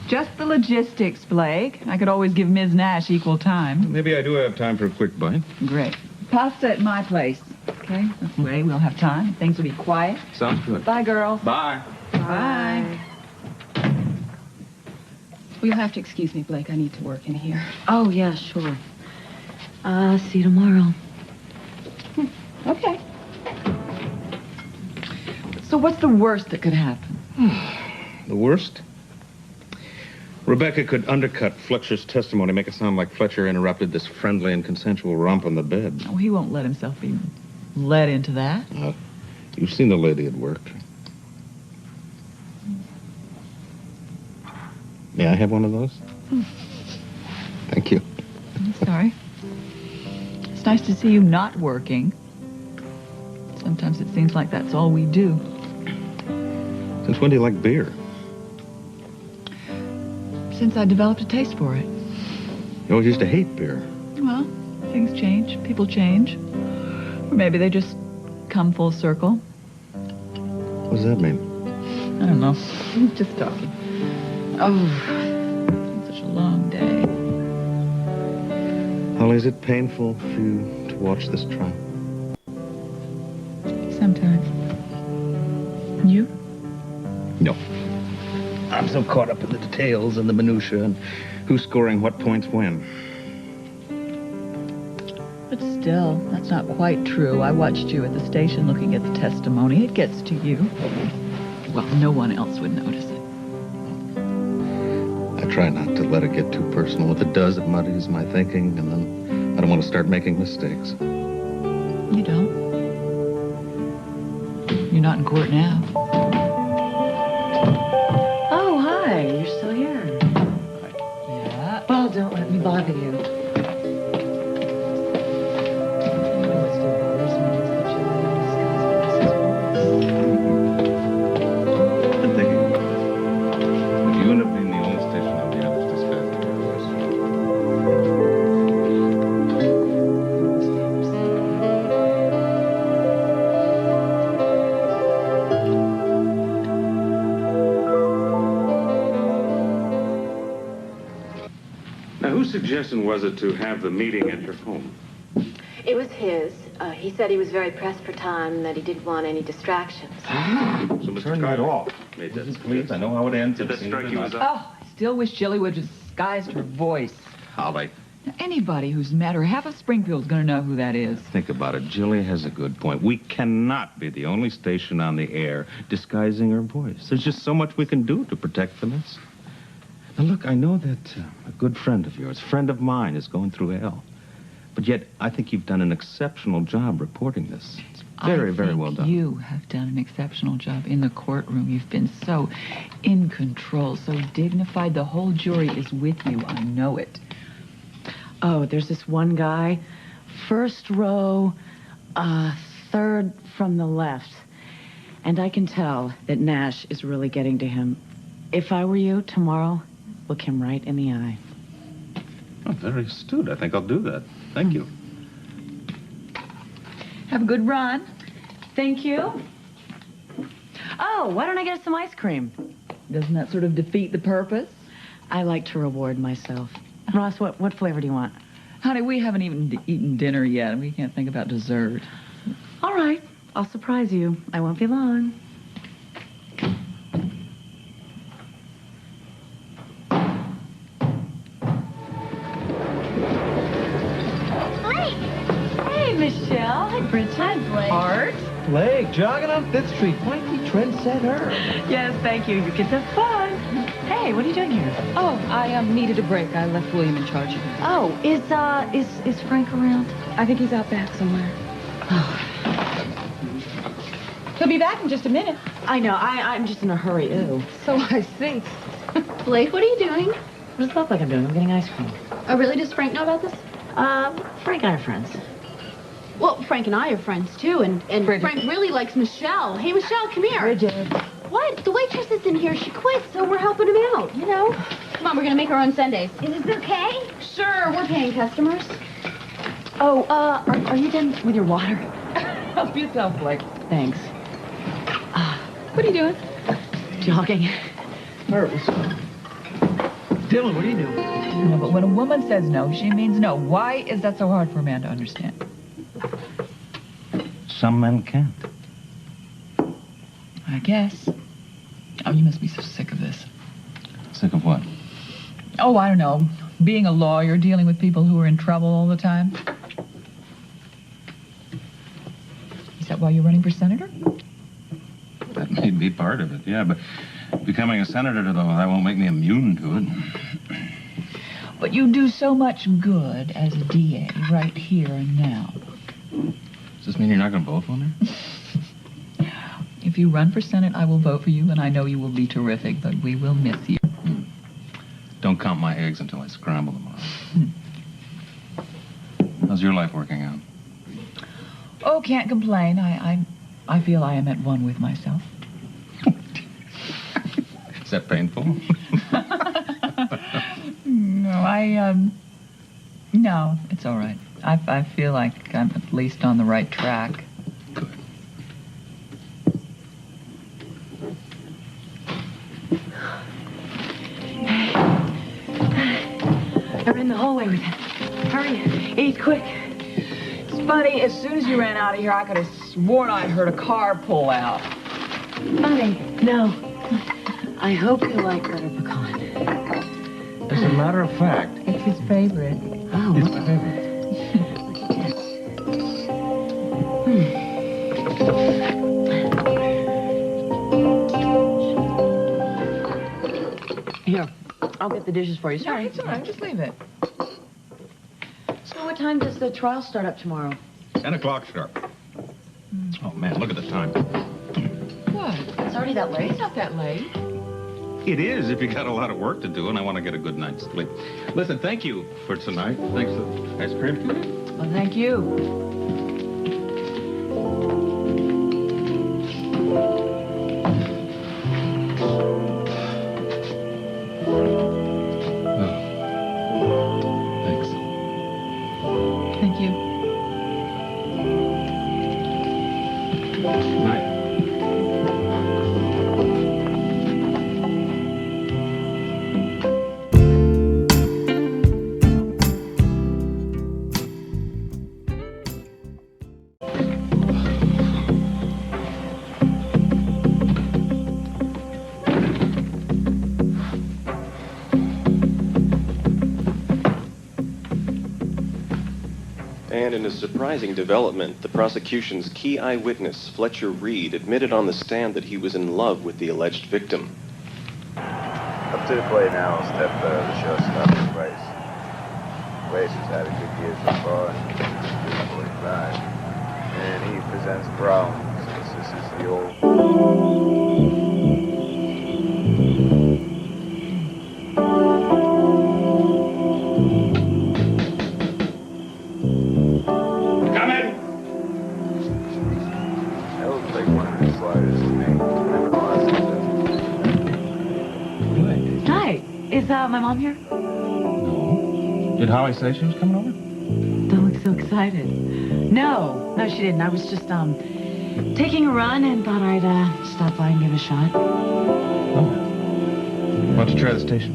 Just the logistics, Blake. I could always give Ms. Nash equal time. Maybe I do have time for a quick bite. Great. Pasta at my place. Okay? This way we'll have time. Things will be quiet. Sounds good. Bye, girls. Bye. Bye. Well, you'll have to excuse me, Blake. I need to work in here. Oh, yeah, sure. See you tomorrow. Okay. So what's the worst that could happen? The worst? Rebecca could undercut Fletcher's testimony, make it sound like Fletcher interrupted this friendly and consensual romp on the bed. Oh, he won't let himself be led into that. You've seen the lady at work. May I have one of those? Thank you. I'm sorry. It's nice to see you not working. Sometimes it seems like that's all we do. Since when do you like beer? Since I developed a taste for it. You always used to hate beer. Well, things change. People change. Or maybe they just come full circle. What does that mean? I don't know. I'm just talking. Oh, it's such a long day. Holly, is it painful for you to watch this trial? Sometimes. You? No. I'm so caught up in the details and the minutiae and who's scoring what points when. But still, that's not quite true. I watched you at the station looking at the testimony. It gets to you. Well, no one else would notice it. I try not to let it get too personal. If it does, it muddies my thinking, and then I don't want to start making mistakes. You don't. You're not in court now. Oh, hi. You're still here. Yeah. Well, don't let me bother you. I'm thinking, would you end up being the only station I'll be able to discuss your Now, whose suggestion was it to have the meeting at your home? It was his. He said he was very pressed for time and that he didn't want any distractions. So Mr. Carter made that Please, I know how it ends. Did that strike you as Oh, I still wish Jilly would have disguised her voice. Holly, Now, anybody who's met her, half of Springfield's going to know who that is. think about it. Jilly has a good point. We cannot be the only station on the air disguising our voice. There's just so much we can do to protect the mess. Now, look, I know that a good friend of yours, friend of mine, is going through hell. But yet, I think you've done an exceptional job reporting this. It's very, very well done. You have done an exceptional job in the courtroom. You've been so in control, so dignified. The whole jury is with you. I know it. Oh, there's this one guy, first row, third from the left. And I can tell that Nash is really getting to him. If I were you, tomorrow, look him right in the eye. Oh, very astute. I think I'll do that. Thank you. Have a good run. Thank you. Oh, why don't I get some ice cream? Doesn't that sort of defeat the purpose? I like to reward myself. Ross, what flavor do you want? Honey, we haven't even eaten dinner yet, and we can't think about dessert. All right, I'll surprise you. I won't be long. Hey, Michelle. Hi, Bridget. Hi, Blake. Art. Blake, jogging on 5th Street. Quite the trendsetter. Yes, thank you. You kids have fun. Hey, what are you doing here? Oh, I needed a break. I left William in charge of it. Oh, is Frank around? I think he's out back somewhere. He'll be back in just a minute. I know. I'm just in a hurry. Ew. So I see. Blake, what are you doing? What does it look like I'm doing? I'm getting ice cream. Oh, really? Does Frank know about this? Frank and I are friends. Well, Frank and I are friends, too, and Frank really likes Michelle. Hey, Michelle, come here. Bridget. What? The waitress is in here. She quit, so we're helping him out, you know? Come on, we're going to make our own sundaes. Is this okay? Sure, we're paying customers. Oh, are you done with your water? Help yourself, Blake. Thanks. What are you doing? Jogging. Dylan, what are you doing? No, but when a woman says no, she means no. Why is that so hard for a man to understand? Some men can't. I guess. Oh, you must be so sick of this. Sick of what? Oh, I don't know. Being a lawyer, dealing with people who are in trouble all the time. Is that why you're running for senator? That may be part of it, yeah, but becoming a senator, though, that won't make me immune to it. But you do so much good as a DA right here and now. Does this mean you're not going to vote for me? If you run for Senate, I will vote for you, and I know you will be terrific, but we will miss you. Don't count my eggs until I scramble them up. How's your life working out? Oh, can't complain. I feel I am at one with myself. Is that painful? No, it's all right. I feel like I'm at least on the right track. Good. They're in the hallway with him. Hurry, eat quick. It's funny, as soon as you ran out of here, I could have sworn I heard a car pull out. Funny. No. I hope you like butter pecan. As a matter of fact, It's his favorite. Oh, it's my favorite. Here, I'll get the dishes for you. Sorry. It's all right. Just leave it. So what time does the trial start up tomorrow? 10 o'clock sharp. Oh, man, look at the time. What? It's already that late? It's not that late. It is if you got a lot of work to do, and I want to get a good night's sleep. Listen, thank you for tonight. Thanks for the ice cream. Well, thank you. Thanks. Thank you. Night. And in a surprising development, the prosecution's key eyewitness, Fletcher Reed, admitted on the stand that he was in love with the alleged victim. Up to the plate now, step the shortstop, Rice. Rice has had a good year so far, 45. And he presents problems, since this is the old... Hi. Is my mom here? No. Did Holly say she was coming over? Don't look so excited. No, she didn't. I was just, taking a run and thought I'd, stop by and give it a shot. Oh. Why don't you try the station?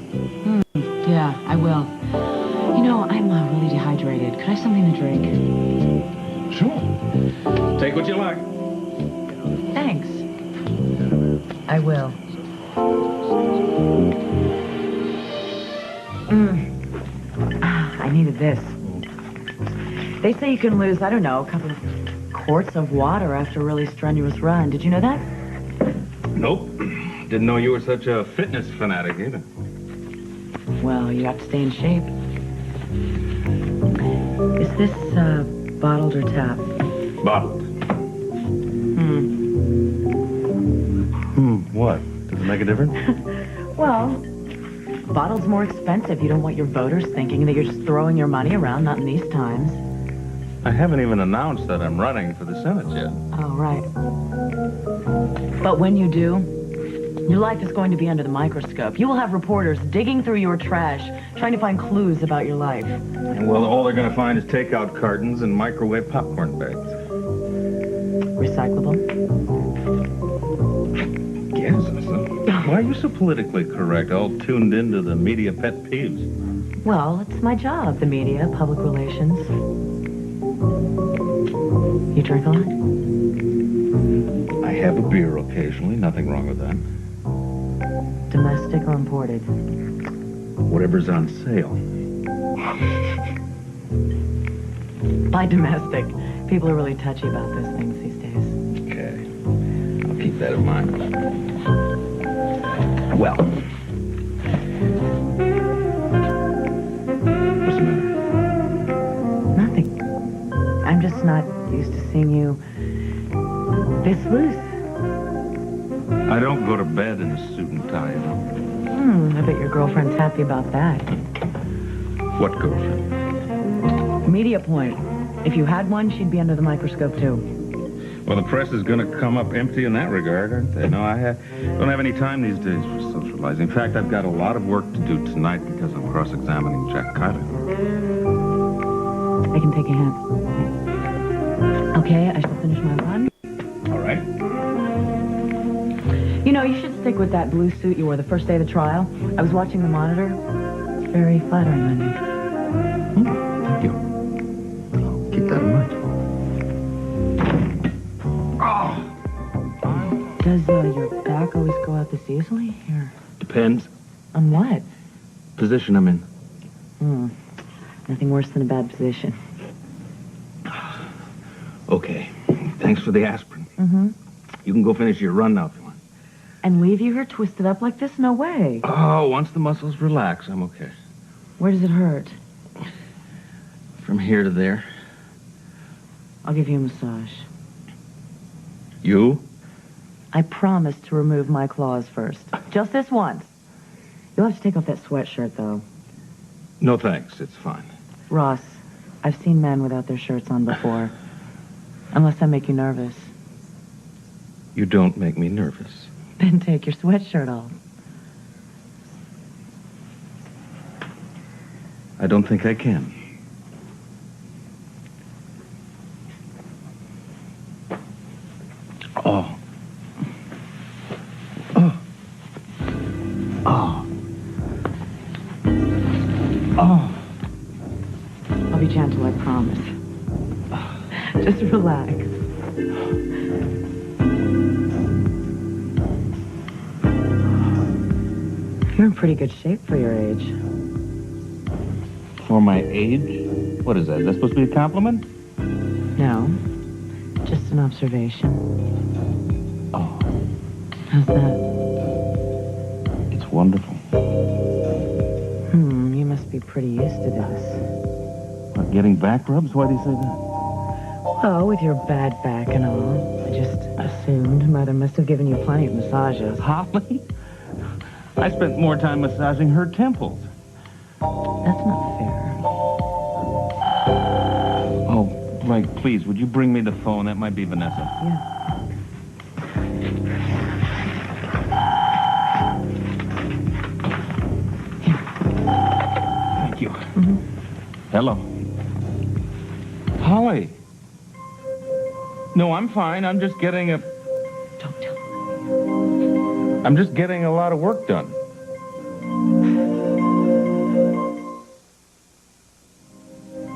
Yeah, I will. You know, I'm really dehydrated. Could I have something to drink? Sure. Take what you like. Thanks. I will. I needed this. They say you can lose, I don't know, a couple of quarts of water after a really strenuous run. Did you know that? Nope. Didn't know you were such a fitness fanatic either. Well, you have to stay in shape. Is this, bottled or tap? Bottled. What? Does it make a difference? Well, bottled's more expensive. You don't want your voters thinking that you're just throwing your money around, not in these times. I haven't even announced that I'm running for the Senate yet. Oh, right. But when you do, your life is going to be under the microscope. You will have reporters digging through your trash, trying to find clues about your life. Well, all they're going to find is takeout cartons and microwave popcorn bags. Recyclable? Yes. Why are you so politically correct, all tuned into the media pet peeves? Well, it's my job, the media, public relations. You drink a lot? I have a beer occasionally. Nothing wrong with that. Domestic or imported? Whatever's on sale. By domestic, people are really touchy about those things these days. Okay. I'll keep that in mind. Well. What's the matter? Nothing. I'm just not used to seeing you this loose. I don't go to bed in a suit and tie, you know. I bet your girlfriend's happy about that. What girlfriend? Media point. If you had one, she'd be under the microscope, too. Well, the press is going to come up empty in that regard, aren't they? No, I don't have any time these days for socializing. In fact, I've got a lot of work to do tonight because I'm cross-examining Jack Kyler. I can take a hint. Okay, I shall finish my run. All right. You know, you should stick with that blue suit you wore the first day of the trial. I was watching the monitor. It's very flattering on you. Thank you. I'll keep that in mind. Does your back always go out this easily? Or Depends. on what? Position I'm in. Nothing worse than a bad position. Okay. Thanks for the aspirin. Mm-hmm. You can go finish your run now if you want. And leave you here twisted up like this? No way. Oh, once the muscles relax, I'm okay. Where does it hurt? From here to there. I'll give you a massage. You? I promise to remove my claws first. Just this once. You'll have to take off that sweatshirt, though. No, thanks. It's fine. Ross, I've seen men without their shirts on before. Unless I make you nervous. You don't make me nervous. Then take your sweatshirt off. I don't think I can. Oh. Oh. Oh. Oh. I'll be gentle, I promise. Just relax. You're in pretty good shape for your age. For my age? What is that? Is that supposed to be a compliment? No, just an observation. Oh. How's that? It's wonderful. You must be pretty used to this. What, getting back rubs? Why do you say that? Oh, with your bad back and all. I just assumed Mother must have given you plenty of massages. Holly? I spent more time massaging her temples. That's not fair. Oh, Blake, please, would you bring me the phone? That might be Vanessa. Yeah. Thank you. Hello. Holly. No, I'm fine. I'm just getting a... Don't tell me. I'm just getting a lot of work done.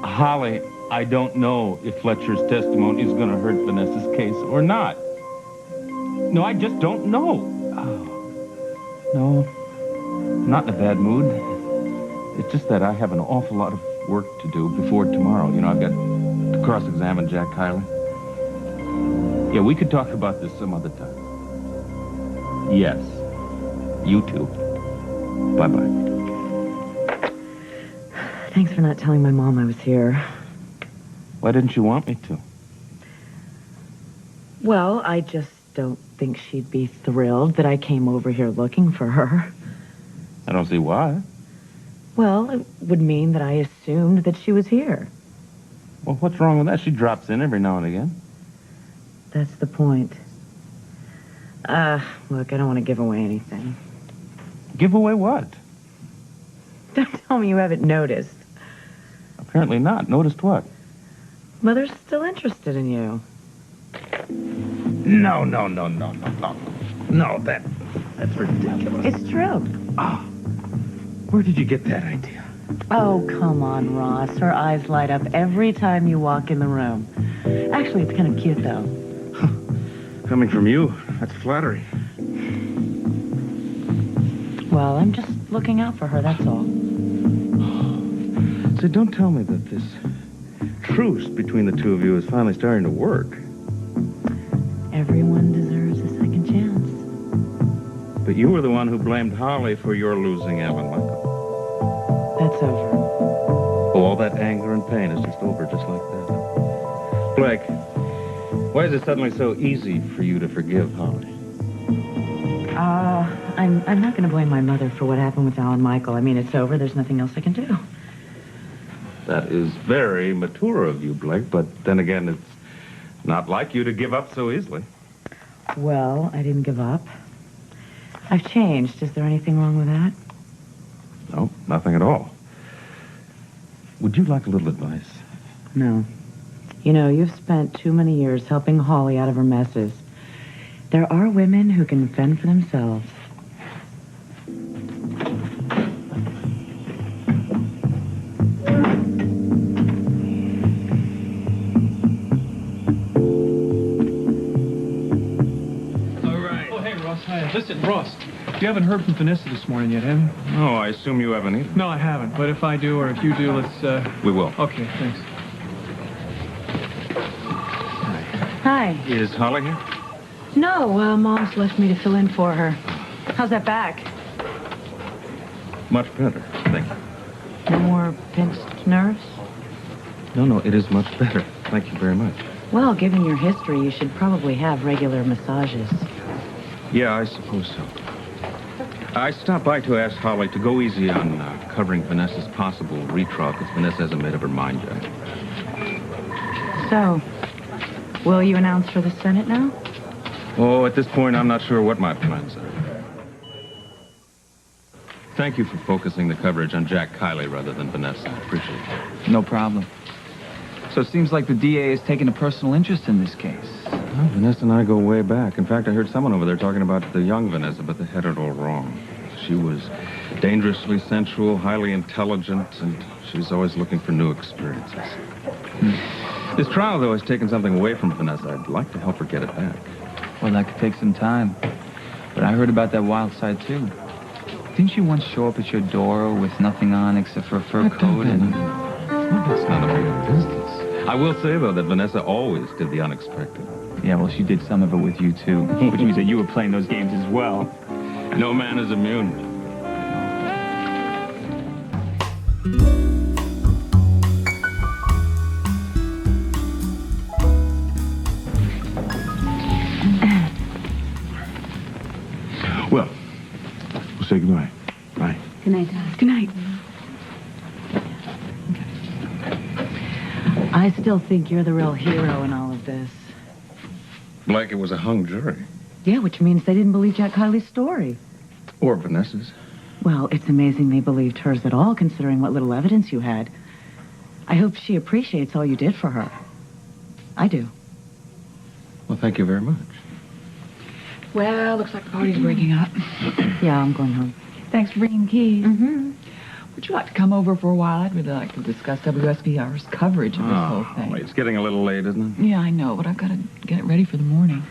Holly, I don't know if Fletcher's testimony is going to hurt Vanessa's case or not. No, I just don't know. Oh. No, I'm not in a bad mood. It's just that I have an awful lot of work to do before tomorrow. You know, I've got to cross-examine Jack Kyler. Yeah, we could talk about this some other time. Yes. You too. Bye-bye. Thanks for not telling my mom I was here. Why didn't you want me to? Well, I just don't think she'd be thrilled that I came over here looking for her. I don't see why. Well, it would mean that I assumed that she was here. Well, what's wrong with that? She drops in every now and again. That's the point. Look, I don't want to give away anything. Give away what? Don't tell me you haven't noticed. Apparently not. Noticed what? Mother's still interested in you. No. No, that's ridiculous. It's true. Oh, where did you get that idea? Oh, come on, Ross. Her eyes light up every time you walk in the room. Actually, it's kind of cute, though. Coming from you, that's flattering. Well, I'm just looking out for her, that's all. So don't tell me that this truce between the two of you is finally starting to work. Everyone deserves a second chance. But you were the one who blamed Holly for your losing Evan, Michael. That's over. Oh, all that anger and pain is just over, just like that. Blake, why is it suddenly so easy for you to forgive Holly? I'm not going to blame my mother for what happened with Al and Michael. I mean, it's over. There's nothing else I can do. That is very mature of you, Blake, but then again, it's not like you to give up so easily. Well, I didn't give up. I've changed. Is there anything wrong with that? No, nothing at all. Would you like a little advice? No. You know, you've spent too many years helping Holly out of her messes. There are women who can fend for themselves. Listen, Ross, you haven't heard from Vanessa this morning yet, have you? No, I assume you haven't either. No, I haven't. But if I do, or if you do, let's, We will. Okay, thanks. Hi. Is Holly here? No, Mom's left me to fill in for her. How's that back? Much better, thank you. No more pinched nerves? No, it is much better. Thank you very much. Well, given your history, you should probably have regular massages. Yeah, I suppose so. I stopped by to ask Holly to go easy on covering Vanessa's possible retrial, because Vanessa hasn't made up her mind yet. So, will you announce for the Senate now? Oh, at this point, I'm not sure what my plans are. Thank you for focusing the coverage on Jack Kiley rather than Vanessa. I appreciate it. No problem. So it seems like the DA has taken a personal interest in this case. Well, Vanessa and I go way back. In fact, I heard someone over there talking about the young Vanessa, but they had it all wrong. She was dangerously sensual, highly intelligent, and she was always looking for new experiences. This trial, though, has taken something away from Vanessa. I'd like to help her get it back. Well, that could take some time. But I heard about that wild side, too. Didn't she once show up at your door with nothing on except for a fur coat and... Well, that's none of your business. I will say, though, that Vanessa always did the unexpected. Yeah, well, she did some of it with you, too. Which means that you were playing those games as well. No man is immune. Well, we'll say goodbye. Bye. Good night, Dad. Good night. I still think you're the real hero in all of this. Blake, it was a hung jury. Yeah, which means they didn't believe Jack Kiley's story. Or Vanessa's. Well, it's amazing they believed hers at all, considering what little evidence you had. I hope she appreciates all you did for her. I do. Well, thank you very much. Well, looks like the party's breaking up. Yeah, I'm going home. Thanks for bringing the keys. Mm-hmm. Would you like to come over for a while? I'd really like to discuss WSBR's coverage of this whole thing. It's getting a little late, isn't it? Yeah, I know, but I've got to get it ready for the morning.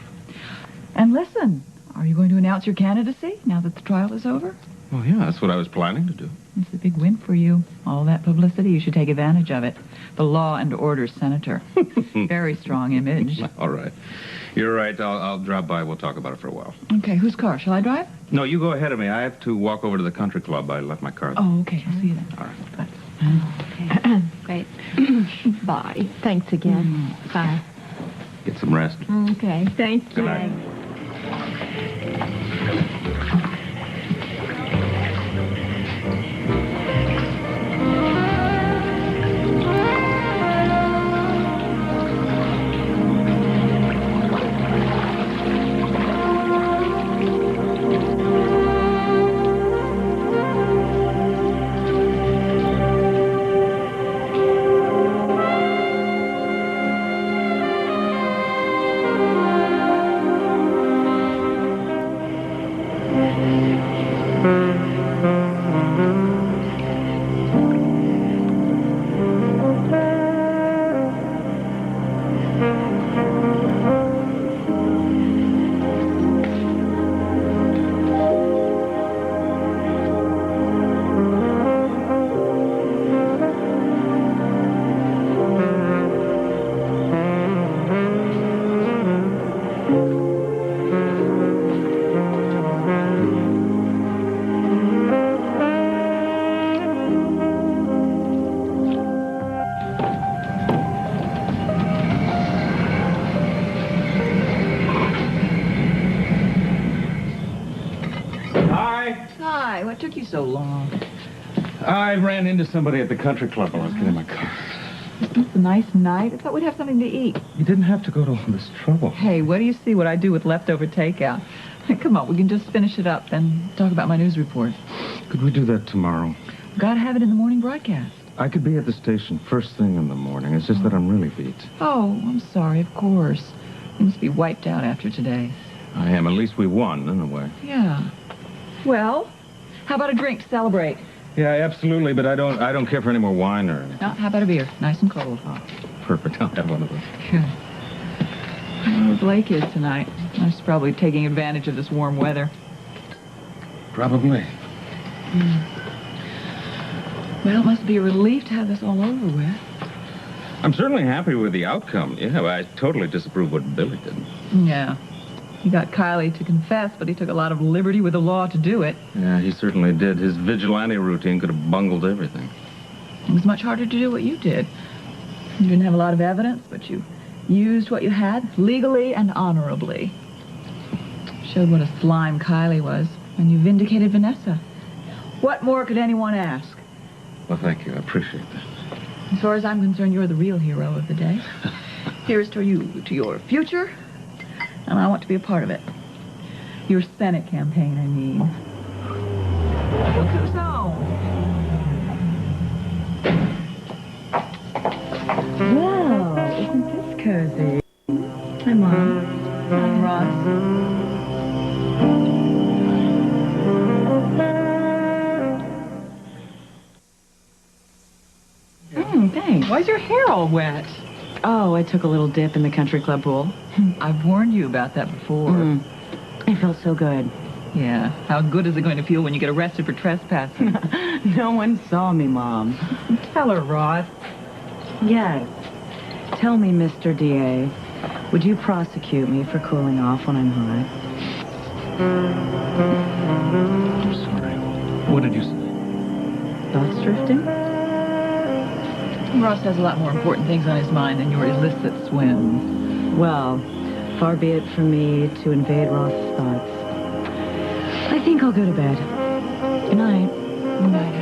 And listen, are you going to announce your candidacy now that the trial is over? Well, yeah, that's what I was planning to do. It's a big win for you. All that publicity, you should take advantage of it. The law and order senator. Very strong image. All right. You're right. I'll drop by. We'll talk about it for a while. Okay, whose car? Shall I drive? No, you go ahead of me. I have to walk over to the country club. I left my car there. Oh, okay. I'll see you then. All right. Great. Bye. Thanks again. Bye. Get some rest. Okay. Thank you. Good night. Hi, what took you so long? I ran into somebody at the country club while I was getting my car. Isn't this a nice night? I thought we'd have something to eat. You didn't have to go to all this trouble. Hey, what do you see what I do with leftover takeout? Come on, we can just finish it up, then talk about my news report. Could we do that tomorrow? Gotta have it in the morning broadcast. I could be at the station first thing in the morning. It's just that I'm really beat. Oh, I'm sorry, of course. You must be wiped out after today. I am. At least we won, in a way. Yeah. Well, how about a drink to celebrate? Yeah, absolutely, but I don't care for any more wine or anything. No, how about a beer? Nice and cold. Oh, perfect. I'll have one of those. Good. I don't know where Blake is tonight. He's probably taking advantage of this warm weather. Probably. Well, it must be a relief to have this all over with. I'm certainly happy with the outcome. Yeah, I totally disapprove what Billy did. Yeah. He got Kylie to confess, but he took a lot of liberty with the law to do it. Yeah, he certainly did. His vigilante routine could have bungled everything. It was much harder to do what you did. You didn't have a lot of evidence, but you used what you had legally and honorably. Showed what a slime Kylie was, and you vindicated Vanessa. What more could anyone ask? Well, thank you. I appreciate that. As far as I'm concerned, you're the real hero of the day. Here's to your future, and I want to be a part of it. Your Senate campaign, I mean. Look who's home. Wow, isn't this cozy? Hi, Mom. Hi, Ross. Thanks. Why's your hair all wet? Oh, I took a little dip in the country club pool. I've warned you about that before. It felt so good. Yeah. How good is it going to feel when you get arrested for trespassing? No one saw me, Mom. Tell her, Ross. Yes. Tell me, Mr. D.A., would you prosecute me for cooling off when I'm high? I'm sorry. What did you say? Thoughts drifting? Ross has a lot more important things on his mind than your illicit swim. Well, far be it from me to invade Ross's thoughts. I think I'll go to bed. Good night. Good night,